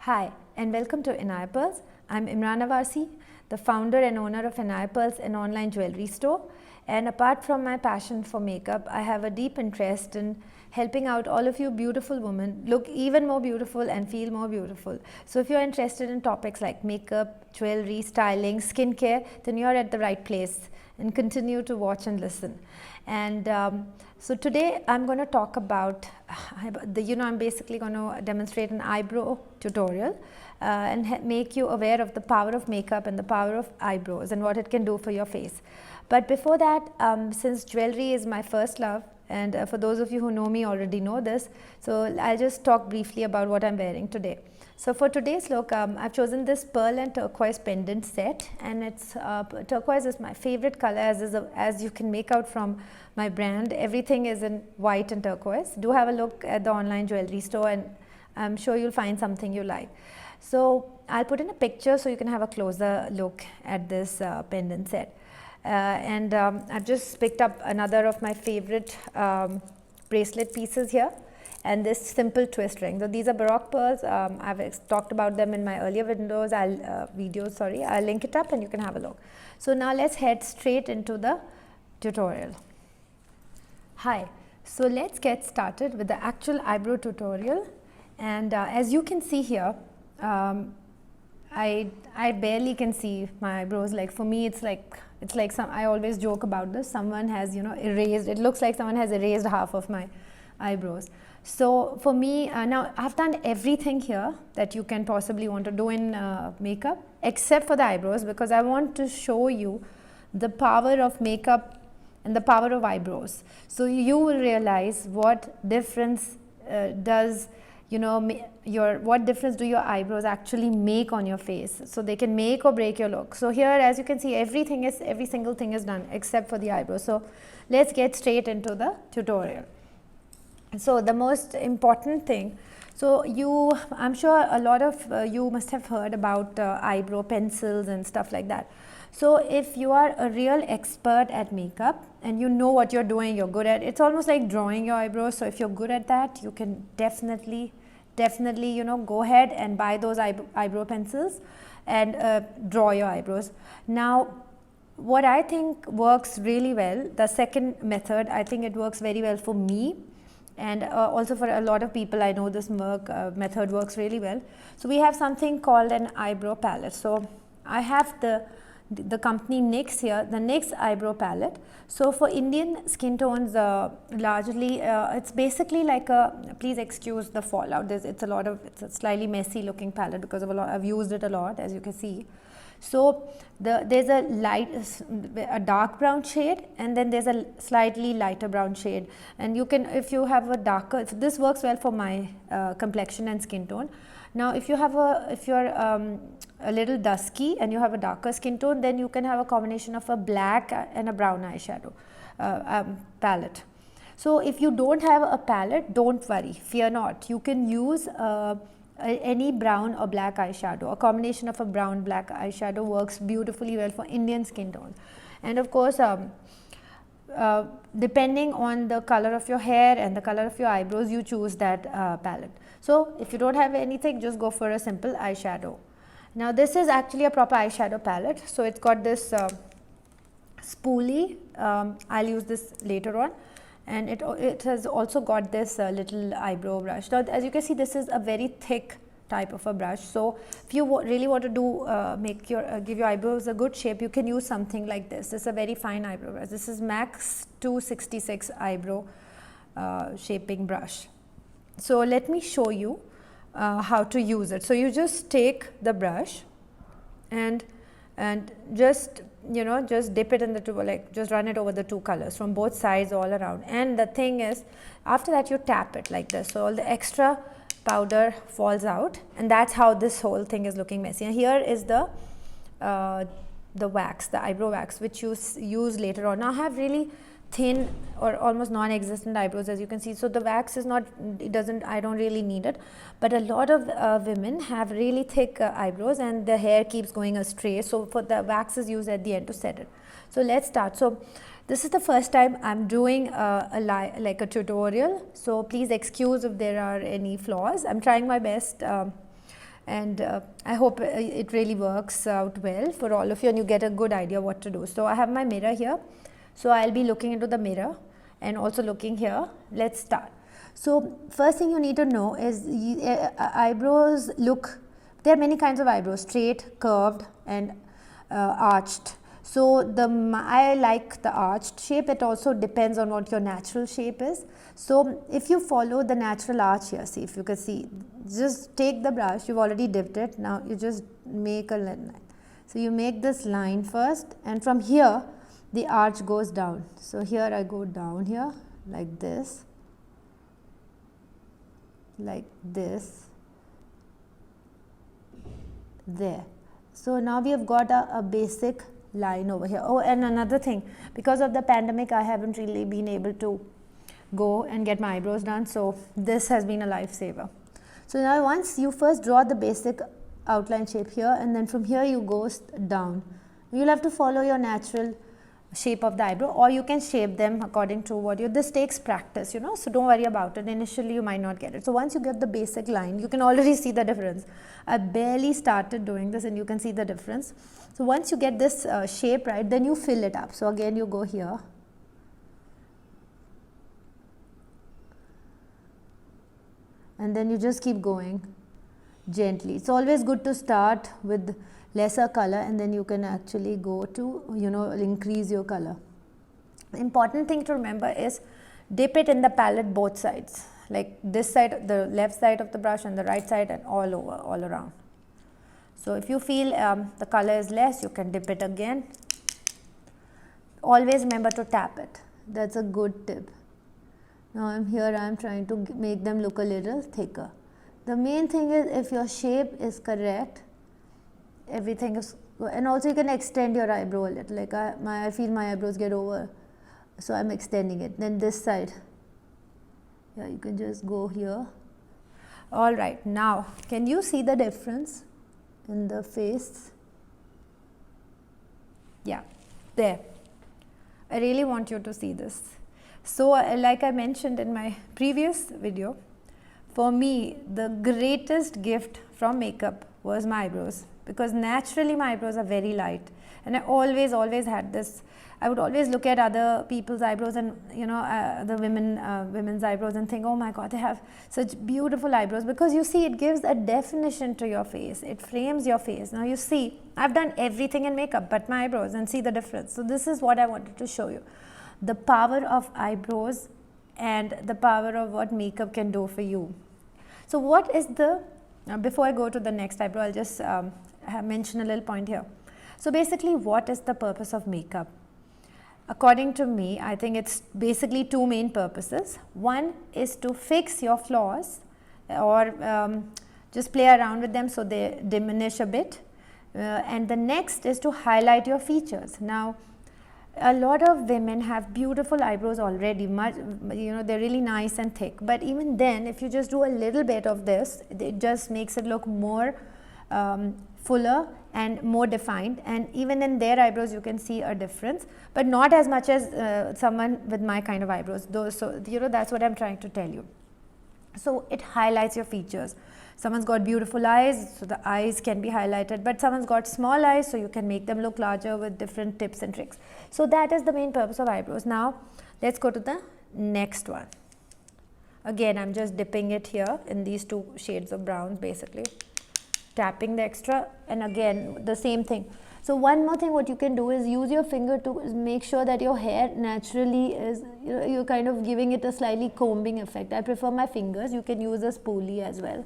Hi and welcome to Eyebrow Pearls. I'm Imran Awasi, the founder and owner of Eyebrow Pearls, an online jewelry store. And apart from my passion for makeup, I have a deep interest in helping out all of you beautiful women look even more beautiful and feel more beautiful. So if you're interested in topics like makeup, jewelry, styling, skincare, then you're at the right place, and continue to watch and listen. And so today I'm going to talk about I'm basically going to demonstrate an eyebrow tutorial and make you aware of the power of makeup and the power of eyebrows and what it can do for your face. But before that, since jewelry is my first love, and for those of you who know me already know this, so I'll just talk briefly about what I'm wearing today. So for today's look, I've chosen this pearl and turquoise pendant set, and it's turquoise is my favorite color, as you can make out from my brand. Everything is in white and turquoise. Do have a look at the online jewelry store, and I'm sure you'll find something you like. So I'll put in a picture so you can have a closer look at this pendant set. I've just picked up another of my favorite bracelet pieces here, and this simple twist ring. So these are Baroque pearls. I've talked about them in my earlier videos. I'll link it up and you can have a look. So now let's head straight into the tutorial. Hi, so let's get started with the actual eyebrow tutorial. And as you can see here, I barely can see my eyebrows. Like for me, it's like I always joke about this. Someone has erased. It looks like someone has erased half of my eyebrows. So for me, now I've done everything here that you can possibly want to do in makeup, except for the eyebrows, because I want to show you the power of makeup and the power of eyebrows. So you will realize what difference what difference do your eyebrows actually make on your face. So they can make or break your look. So here, as you can see, every single thing is done except for the eyebrows. So let's get straight into the tutorial. So the most important thing, I'm sure a lot of you must have heard about eyebrow pencils and stuff like that. So if you are a real expert at makeup and you know what you're doing, you're good at, it's almost like drawing your eyebrows. So if you're good at that, you can definitely go ahead and buy those eyebrow pencils and draw your eyebrows. Now what I think works really well, the second method, I think it works very well for me, and also for a lot of people. I know this method works really well. So we have something called an eyebrow palette. So I have the company NYX here, the NYX eyebrow palette. So for Indian skin tones, largely it's basically like please excuse the fallout. It's a slightly messy looking palette because of I've used it a lot, as you can see. So there's a dark brown shade, and then there's a slightly lighter brown shade. And you can, if you have a darker, so this works well for my complexion and skin tone. Now if you're a little dusky and you have a darker skin tone, then you can have a combination of a black and a brown eyeshadow palette. So if you don't have a palette, don't worry, fear not. You can use any brown or black eyeshadow. A combination of a brown black eyeshadow works beautifully well for Indian skin tones. And of course, depending on the color of your hair and the color of your eyebrows, you choose that palette. So if you don't have anything, just go for a simple eyeshadow. Now this is actually a proper eyeshadow palette. So it's got this spoolie. I'll use this later on. And it has also got this little eyebrow brush. Now as you can see, this is a very thick type of a brush. So if you really want to do give your eyebrows a good shape, you can use something like this. This is a very fine eyebrow brush. This is Max 266 eyebrow shaping brush. So let me show you how to use it. So you just take the brush and just dip it in the two, just run it over the two colors from both sides all around. And the thing is, after that you tap it like this, so all the extra powder falls out, and that's how this whole thing is looking messy. And here is the wax, the eyebrow wax, which you use later on. Now I have really thin or almost non-existent eyebrows, as you can see. So the wax is not, I don't really need it. But a lot of women have really thick eyebrows and the hair keeps going astray. So for the wax is used at the end to set it. So let's start. So this is the first time I'm doing a tutorial. So please excuse if there are any flaws. I'm trying my best. and I hope it really works out well for all of you and you get a good idea what to do. So I have my mirror here, so I'll be looking into the mirror and also looking here. Let's start. So first thing you need to know is eyebrows look, there are many kinds of eyebrows, straight, curved and arched. So I like the arched shape. It also depends on what your natural shape is. So if you follow the natural arch here, see if you can see, just take the brush, you've already dipped it, now you just make a line. So you make this line first and from here the arch goes down. So here I go down here like this, there. So now we have got a basic line over here. Oh, and another thing, because of the pandemic I haven't really been able to go and get my eyebrows done, so this has been a lifesaver. So now once you first draw the basic outline shape here and then from here you go down. You'll have to follow your natural shape of the eyebrow or you can shape them according to what you, this takes practice, you know, so don't worry about it. Initially you might not get it. So once you get the basic line, you can already see the difference. I barely started doing this and you can see the difference. So once you get this shape right, then you fill it up. So again you go here and then you just keep going gently. It's always good to start with lesser color and then you can actually go to, you know, increase your color. The important thing to remember is dip it in the palette both sides, like this side, the left side of the brush and the right side and all over, all around. So if you feel the color is less, you can dip it again. Always remember to tap it. That's a good tip. Now I'm trying to make them look a little thicker. The main thing is if your shape is correct, everything is, and also you can extend your eyebrow a little, like I feel my eyebrows get over, so I'm extending it. Then this side, yeah, you can just go here. All right, now can you see the difference in the face? Yeah, there. I really want you to see this. So like I mentioned in my previous video, for me the greatest gift from makeup was my eyebrows, because naturally my eyebrows are very light and I always had this, I would always look at other people's eyebrows and, you know, the women's eyebrows and think, oh my god, they have such beautiful eyebrows, because you see it gives a definition to your face, it frames your face. Now you see I've done everything in makeup but my eyebrows and see the difference. So this is what I wanted to show you, the power of eyebrows and the power of what makeup can do for you. So what is the, before I go to the next eyebrow, I'll just mention a little point here. So basically, what is the purpose of makeup? According to me, I think it's basically two main purposes. One is to fix your flaws or just play around with them so they diminish a bit. And the next is to highlight your features. Now, a lot of women have beautiful eyebrows already, you know, they're really nice and thick, but even then if you just do a little bit of this, it just makes it look more fuller and more defined, and even in their eyebrows you can see a difference, but not as much as someone with my kind of eyebrows, though. So you know, that's what I'm trying to tell you. So it highlights your features. Someone's got beautiful eyes, so the eyes can be highlighted, but someone's got small eyes, so you can make them look larger with different tips and tricks. So that is the main purpose of eyebrows. Now let's go to the next one. Again, I'm just dipping it here in these two shades of browns, basically tapping the extra, and again the same thing. So one more thing what you can do is use your finger to make sure that your hair naturally is, you know, you're kind of giving it a slightly combing effect. I prefer my fingers. You can use a spoolie as well.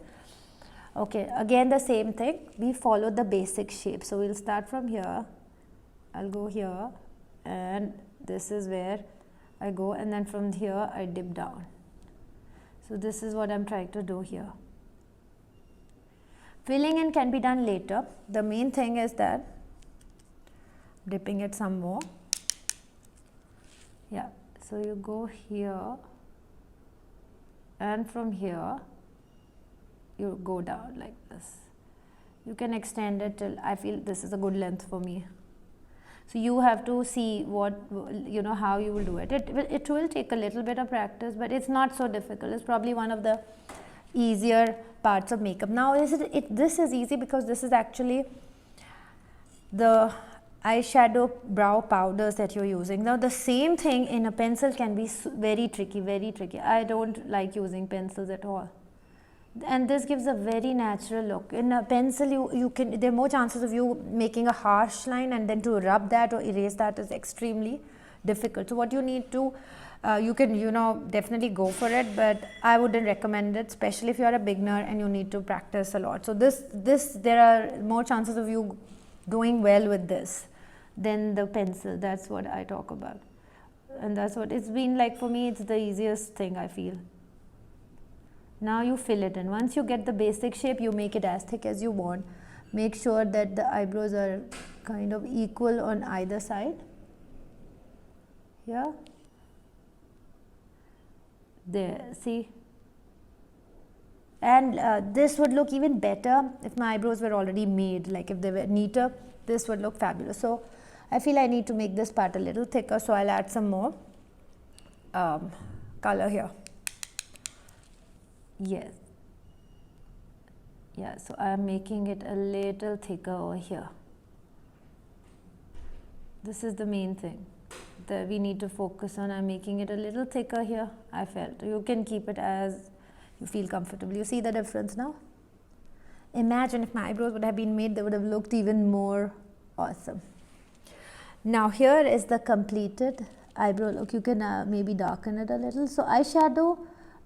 Okay, again the same thing, we follow the basic shape. So we'll start from here, I'll go here, and this is where I go, and then from here I dip down. So this is what I'm trying to do here. Filling in can be done later. The main thing is that dipping it some more. Yeah, so you go here, and from here you go down like this. You can extend it till, I feel this is a good length for me. So you have to see what, you know, how you will do it. It will take a little bit of practice, but it's not so difficult. It's probably one of the easier parts of makeup. Now this is easy because this is actually the eyeshadow brow powders that you're using. Now the same thing in a pencil can be very tricky, very tricky. I don't like using pencils at all. And this gives a very natural look. In a pencil, you can, there are more chances of you making a harsh line, and then to rub that or erase that is extremely difficult. So what you need to, you can, you know, definitely go for it, but I wouldn't recommend it, especially if you are a beginner and you need to practice a lot. So there are more chances of you doing well with this than the pencil. That's what I talk about, and that's what it's been like for me. It's the easiest thing, I feel. Now you fill it in. Once you get the basic shape, you make it as thick as you want. Make sure that the eyebrows are kind of equal on either side. Yeah. There, see. And this would look even better if my eyebrows were already made, like if they were neater, this would look fabulous. So I feel I need to make this part a little thicker, so I'll add some more color here. Yes. Yeah, so I am making it a little thicker over here. This is the main thing that we need to focus on. I'm making it a little thicker here. I felt you can keep it as you feel comfortable. You see the difference now? Imagine if my eyebrows would have been made, they would have looked even more awesome. Now here is the completed eyebrow look. You can maybe darken it a little. So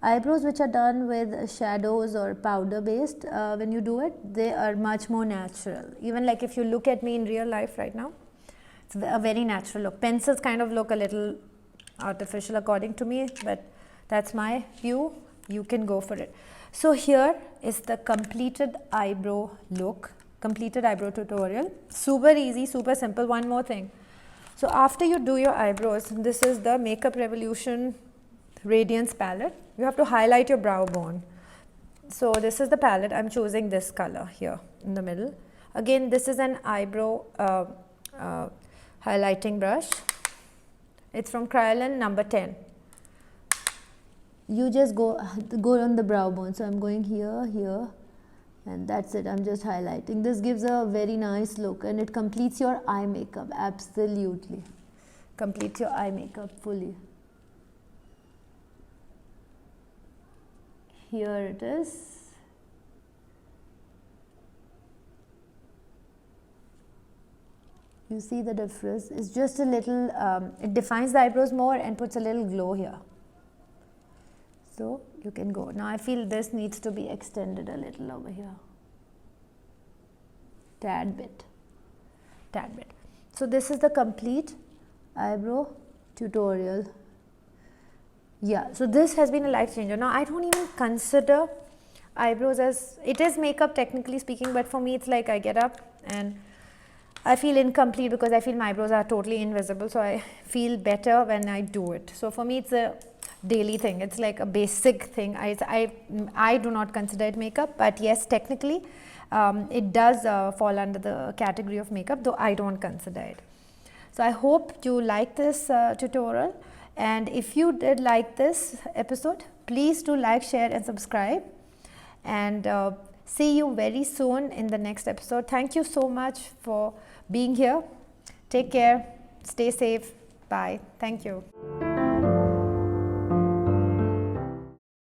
eyebrows which are done with shadows or powder based, when you do it, they are much more natural. Even like if you look at me in real life right now, it's a very natural look. Pencils kind of look a little artificial according to me, but that's my view. You can go for it. So here is the completed eyebrow look, completed eyebrow tutorial. Super easy, super simple. One more thing. So after you do your eyebrows, this is the Makeup Revolution Radiance palette. You have to highlight your brow bone. So this is the palette. I'm choosing this color here in the middle. Again, this is an eyebrow highlighting brush. It's from Kryolan number 10. You just go on the brow bone. So I'm going here, and that's it. I'm just highlighting. This gives a very nice look, and it completes your eye makeup. Absolutely completes your eye makeup fully. Here it is. You see the difference? It's just a little, it defines the eyebrows more and puts a little glow here. So you can go. Now I feel this needs to be extended a little over here. Tad bit. So this is the complete eyebrow tutorial. Yeah, so this has been a life changer. Now I don't even consider eyebrows as, it is makeup technically speaking, but for me it's like I get up and I feel incomplete because I feel my eyebrows are totally invisible, so I feel better when I do it. So for me it's a daily thing. It's like a basic thing. I do not consider it makeup, but yes, technically it does fall under the category of makeup, though I don't consider it. So I hope you like this tutorial, and if you did like this episode, please do like, share and subscribe, and see you very soon in the next episode. Thank you so much for being here. Take care, stay safe, bye. Thank you.